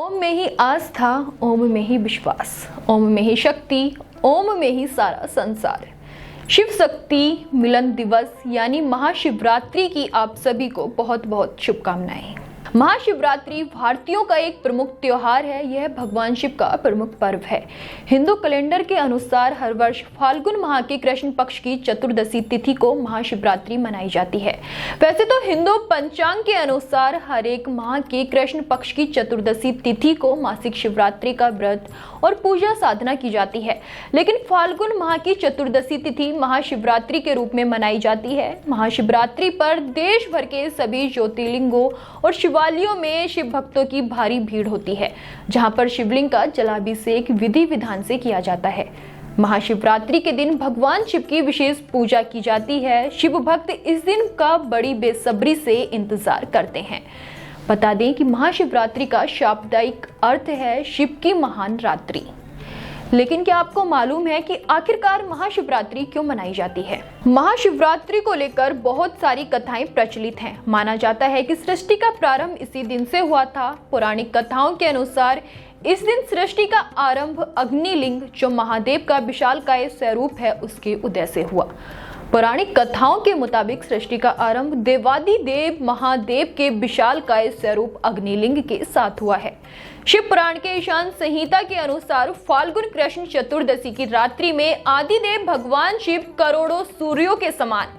ओम में ही आस्था, ओम में ही विश्वास, ओम में ही शक्ति, ओम में ही सारा संसार। शिव शक्ति मिलन दिवस यानी महाशिवरात्रि की आप सभी को बहुत बहुत शुभकामनाएं। महाशिवरात्रि भारतीयों का एक प्रमुख त्योहार है। यह भगवान शिव का प्रमुख पर्व है। हिंदू कैलेंडर के अनुसार हर वर्ष फाल्गुन माह के कृष्ण पक्ष की चतुर्दशी तिथि को महाशिवरात्रि मनाई जाती है। वैसे तो हिंदू पंचांग के अनुसार हर एक माह के कृष्ण पक्ष की चतुर्दशी तिथि को मासिक शिवरात्रि का व्रत और पूजा साधना की जाती है, लेकिन फाल्गुन माह की चतुर्दशी तिथि महाशिवरात्रि के रूप में मनाई जाती है। महाशिवरात्रि पर देश भर के सभी ज्योतिर्लिंगों और शिवालयों में शिव भक्तों की भारी भीड़ होती है, जहां पर शिवलिंग का जलाभिषेक विधि विधान से किया जाता है। महाशिवरात्रि के दिन भगवान शिव की विशेष पूजा की जाती है। शिव भक्त इस दिन का बड़ी बेसब्री से इंतजार करते हैं। बता दें कि महाशिवरात्रि का शाब्दिक अर्थ है शिव की महान रात्रि। लेकिन क्या आपको मालूम है कि आखिरकार महाशिवरात्रि क्यों मनाई जाती है? महाशिवरात्रि को लेकर बहुत सारी कथाएं प्रचलित हैं। माना जाता है कि सृष्टि का प्रारंभ इसी दिन से हुआ था। पौराणिक कथाओं के अनुसार इस दिन सृष्टि का आरंभ अग्निलिंग, जो महादेव का विशालकाय स्वरूप है, उसके उदय से हुआ। पौराणिक कथाओं के मुताबिक सृष्टि का आरंभ देवादिदेव महादेव के विशालकाय स्वरूप अग्निलिंग के साथ हुआ है। शिव पुराण के ईशान संहिता के अनुसार फाल्गुन कृष्ण चतुर्दशी की रात्रि में आदिदेव भगवान शिव करोड़ों सूर्यों के समान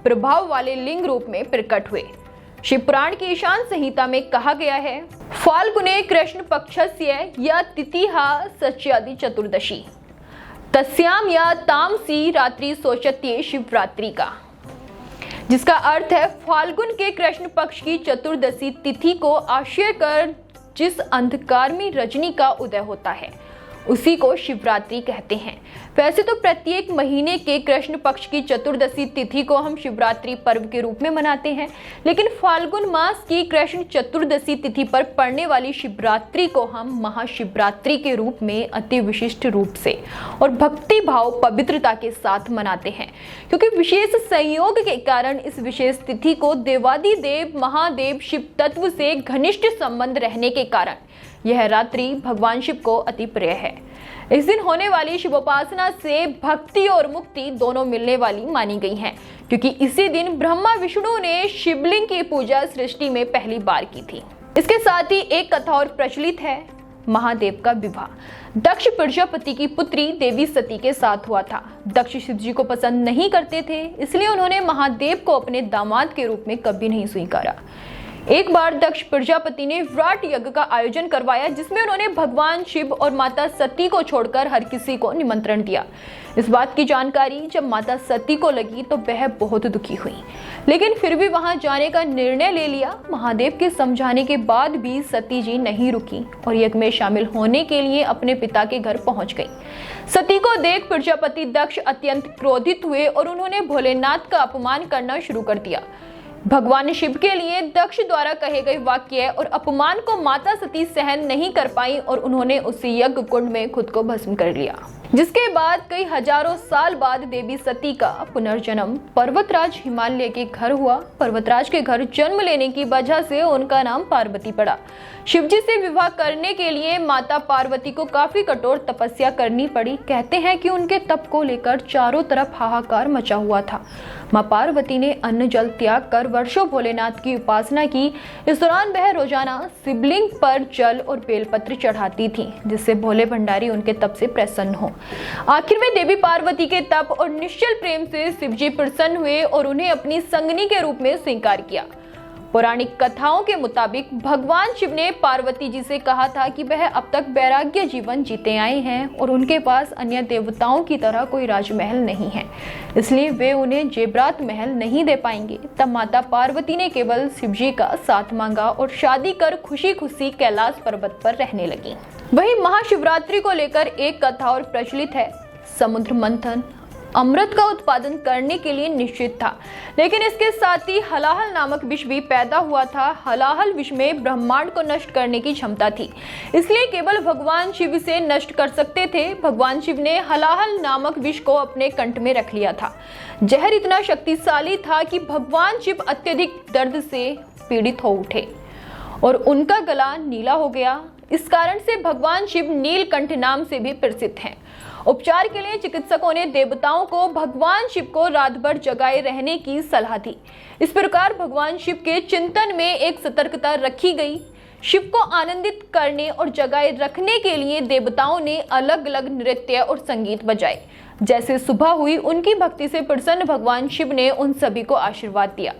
प्रभाव वाले लिंग रूप में प्रकट हुए। शिव पुराण की ईशान संहिता में कहा गया है, फाल्गुने कृष्ण पक्षस्य या तिथिहा सच्यादि चतुर्दशी तस्याम या तामसी रात्रि शोचत्ये शिवरात्रि का, जिसका अर्थ है फाल्गुन के कृष्ण पक्ष की चतुर्दशी तिथि को आश्रय कर जिस अंधकार में रजनी का उदय होता है उसी को शिवरात्रि कहते हैं। वैसे तो प्रत्येक महीने के कृष्ण पक्ष की चतुर्दशी तिथि को हम शिवरात्रि पर्व के रूप में मनाते हैं, लेकिन फाल्गुन मास की कृष्ण चतुर्दशी तिथि पर पड़ने वाली शिवरात्रि को हम महाशिवरात्रि के रूप में अति विशिष्ट रूप से और भक्ति भाव पवित्रता के साथ मनाते हैं, क्योंकि विशेष संयोग के कारण इस विशेष तिथि को देवादिदेव महादेव शिव तत्व से घनिष्ठ संबंध रहने के कारण यह रात्रि भगवान शिव को अति प्रिय है। इस दिन होने वाली शिवोपासना से भक्ति और मुक्ति दोनों मिलने वाली मानी गई हैं, क्योंकि इसी दिन ब्रह्मा विष्णु ने शिवलिंग की पूजा सृष्टि में पहली बार की थी। इसके साथ ही एक कथा और प्रचलित है, महादेव का विवाह दक्ष प्रजापति की पुत्री देवी सती के साथ हुआ था। दक्ष शिव जी को पसंद नहीं करते थे, इसलिए उन्होंने महादेव को अपने दामाद के रूप में कभी नहीं स्वीकारा। एक बार दक्ष प्रजापति ने विराट यज्ञ का आयोजन करवाया, जिसमें उन्होंने भगवान शिव और माता सती को छोड़कर हर किसी को निमंत्रण दिया। इस बात की जानकारी जब माता सती को लगी तो वह बहुत दुखी हुई, लेकिन फिर भी वहां जाने का निर्णय ले लिया। महादेव के समझाने के बाद भी सती जी नहीं रुकी और यज्ञ में शामिल होने के लिए अपने पिता के घर पहुंच गई। सती को देख प्रजापति दक्ष अत्यंत क्रोधित हुए और उन्होंने भोलेनाथ का अपमान करना शुरू कर दिया। भगवान शिव के लिए दक्ष द्वारा कहे गए वाक्य और अपमान को माता सती सहन नहीं कर पाई और उन्होंने उसी यज्ञ कुंड में खुद को भस्म कर लिया। जिसके बाद कई हजारों साल बाद देवी सती का पुनर्जन्म पर्वतराज हिमालय के घर हुआ। पर्वतराज के घर जन्म लेने की वजह से उनका नाम पार्वती पड़ा। शिवजी से विवाह करने के लिए माता पार्वती को काफी कठोर तपस्या करनी पड़ी। कहते हैं कि उनके तप को लेकर चारों तरफ हाहाकार मचा हुआ था। मां पार्वती ने अन्न जल त्याग कर वर्षों भोलेनाथ की उपासना की। इस दौरान वह रोजाना शिवलिंग पर जल और बेलपत्र चढ़ाती थी, जिससे भोले भंडारी उनके तप से प्रसन्न हो। आखिर में देवी पार्वती के तप और निश्चल प्रेम से शिवजी प्रसन्न हुए और उन्हें अपनी संगनी के रूप में स्वीकार किया। पौराणिक कथाओं के मुताबिक भगवान शिव ने पार्वती जी से कहा था कि वह अब तक वैराग्य जीवन जीते आए हैं और उनके पास अन्य देवताओं की तरह कोई राजमहल नहीं है, इसलिए वे उन्हें जेबरात महल नहीं दे पाएंगे। तब माता पार्वती ने केवल शिवजी का साथ मांगा और शादी कर खुशी खुशी कैलाश पर्वत पर रहने लगी। वहीं महाशिवरात्रि को लेकर एक कथा और प्रचलित है। समुद्र मंथन अमृत का उत्पादन करने के लिए निश्चित था, लेकिन इसके साथ ही हलाहल नामक विष भी पैदा हुआ था। हलाहल विष में ब्रह्मांड को नष्ट करने की क्षमता थी, इसलिए केवल भगवान शिव इसे नष्ट कर सकते थे। भगवान शिव ने हलाहल नामक विष को अपने कंठ में रख लिया था। जहर इतना शक्तिशाली था कि भगवान शिव अत्यधिक दर्द से पीड़ित हो उठे और उनका गला नीला हो गया। इस कारण से भगवान शिव नीलकंठ नाम से भी प्रसिद्ध हैं। उपचार के लिए चिकित्सकों ने देवताओं को भगवान शिव को रात भर जगाए रहने की सलाह दी। इस प्रकार भगवान शिव के चिंतन में एक सतर्कता रखी गई। शिव को आनंदित करने और जगाए रखने के लिए देवताओं ने अलग अलग नृत्य और संगीत बजाए। जैसे सुबह हुई, उनकी भक्ति से प्रसन्न भगवान शिव ने उन सभी को आशीर्वाद दिया।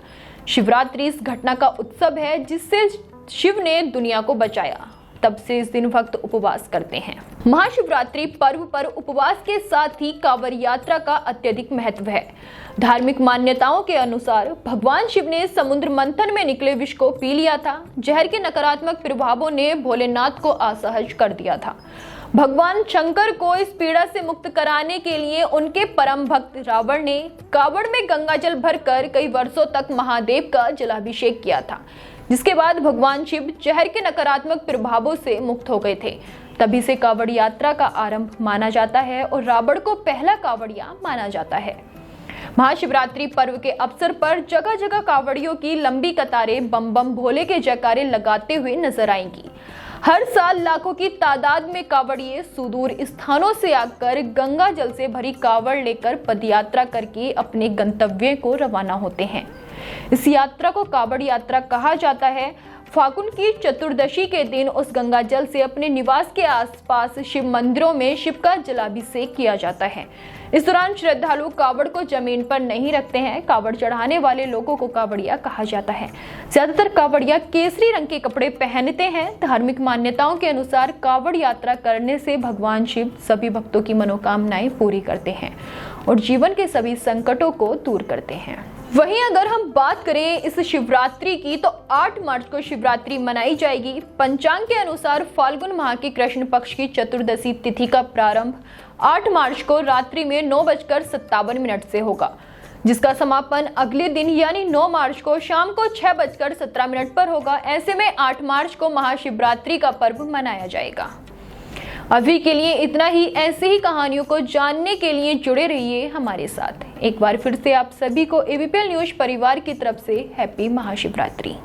शिवरात्रि इस घटना का उत्सव है जिससे शिव ने दुनिया को बचाया। तब से इस दिन भक्त उपवास करते हैं। महाशिवरात्रि पर्व पर उपवास के साथ ही कांवड़ यात्रा का अत्यधिक महत्व है। धार्मिक मान्यताओं के अनुसार भगवान शिव ने समुद्र मंथन में निकले विष को पी लिया था। जहर के नकारात्मक प्रभावों ने भोलेनाथ को असहज कर दिया था। भगवान शंकर को इस पीड़ा से मुक्त कराने के लिए उनके परम भक्त रावण ने कांवड़ में गंगाजल भरकर कई वर्षों तक महादेव का जलाभिषेक किया था, जिसके बाद भगवान शिव जहर के नकारात्मक प्रभावों से मुक्त हो गए थे। तभी से कांवड़ यात्रा का आरंभ माना जाता है और रावण को पहला कांवड़िया माना जाता है। महाशिवरात्रि पर्व के अवसर पर जगह जगह कांवड़ियों की लंबी कतारें बम बम भोले के जयकारे लगाते हुए नजर आएंगी। हर साल लाखों की तादाद में कांवड़िए सुदूर स्थानों से आकर गंगा जल से भरी कांवड़ लेकर पदयात्रा करके अपने गंतव्य को रवाना होते हैं। इस यात्रा को कांवड़ यात्रा कहा जाता है। फागुन की चतुर्दशी के दिन उस गंगा जल से अपने निवास के आसपास शिव मंदिरों में शिव का जलाभिषेक किया जाता है। इस दौरान श्रद्धालु कांवड़ को जमीन पर नहीं रखते हैं। कांवड़ चढ़ाने वाले लोगों को कांवड़िया कहा जाता है। ज्यादातर कांवड़िया केसरी रंग के कपड़े पहनते हैं। धार्मिक मान्यताओं के अनुसार कांवड़ यात्रा करने से भगवान शिव सभी भक्तों की मनोकामनाएं पूरी करते हैं और जीवन के सभी संकटों को दूर करते हैं। वहीं अगर हम बात करें इस शिवरात्रि की, तो 8 मार्च को शिवरात्रि मनाई जाएगी। पंचांग के अनुसार फाल्गुन माह की कृष्ण पक्ष की चतुर्दशी तिथि का प्रारंभ 8 मार्च को रात्रि में 9:57 से होगा, जिसका समापन अगले दिन यानी 9 मार्च को शाम को 6:17 पर होगा। ऐसे में 8 मार्च को महाशिवरात्रि का पर्व मनाया जाएगा। अभी के लिए इतना ही। ऐसे ही कहानियों को जानने के लिए जुड़े रहिए हमारे साथ। एक बार फिर से आप सभी को एबीपीएल न्यूज परिवार की तरफ से हैप्पी महाशिवरात्रि।